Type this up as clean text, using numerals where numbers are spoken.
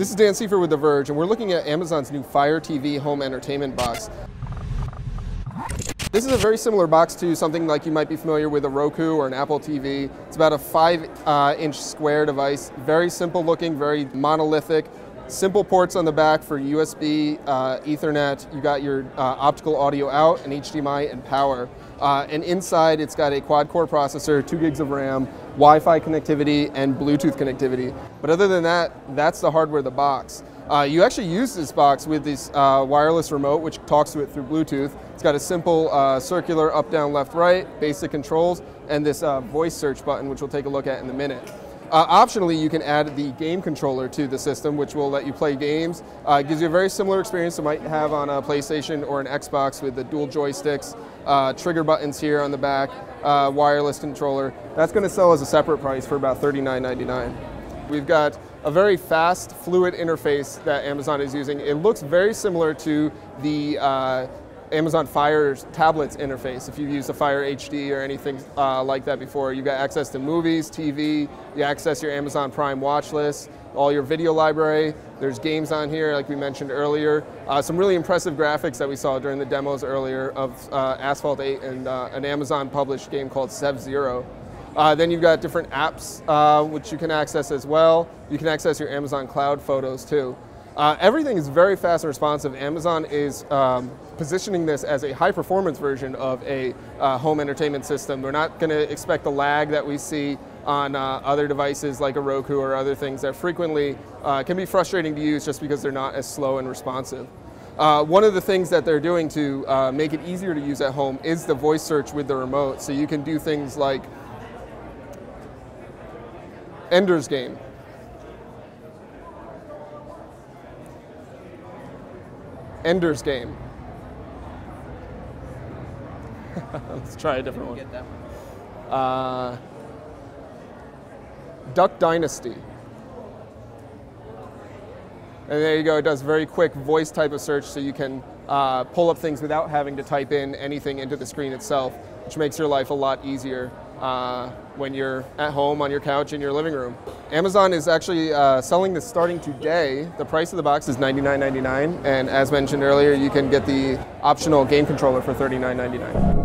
This is Dan Seifer with The Verge, and we're looking at Amazon's new Fire TV home entertainment box. This is a very similar box to something like you might be familiar with a Roku or an Apple TV. It's about a 5-inch square device, very simple looking, very monolithic. Simple ports on the back for USB, Ethernet. You got your optical audio out, and HDMI and power. And inside, it's got a quad-core processor, 2 gigs of RAM, Wi-Fi connectivity, and Bluetooth connectivity. But other than that, that's the hardware of the box. You actually use this box with this wireless remote, which talks to it through Bluetooth. It's got a simple circular up, down, left, right, basic controls, and this voice search button, which we'll take a look at in a minute. Optionally, you can add the game controller to the system, which will let you play games. It gives you a very similar experience you might have on a PlayStation or an Xbox with the dual joysticks, trigger buttons here on the back, wireless controller. That's going to sell as a separate price for about $39.99. We've got a very fast, fluid interface that Amazon is using. It looks very similar to the Amazon Fire's tablets interface. If you've used a Fire HD or anything like that before, you got access to movies, TV, you access your Amazon Prime watch list, all your video library. There's games on here, like we mentioned earlier. Some really impressive graphics that we saw during the demos earlier of Asphalt 8 and an Amazon published game called Sev Zero. Then you've got different apps which you can access as well. You can access your Amazon Cloud photos too. Everything is very fast and responsive. Amazon is positioning this as a high-performance version of a home entertainment system. We're not going to expect the lag that we see on other devices like a Roku or other things that frequently can be frustrating to use just because they're not as slow and responsive. One of the things that they're doing to make it easier to use at home is the voice search with the remote. So you can do things like Ender's Game. Ender's Game. Let's try a different one. Get that one. Duck Dynasty. And there you go, it does very quick voice type of search, so you can pull up things without having to type in anything into the screen itself, which makes your life a lot easier when you're at home on your couch in your living room. Amazon is actually selling this starting today. The price of the box is $99.99, and as mentioned earlier, you can get the optional game controller for $39.99.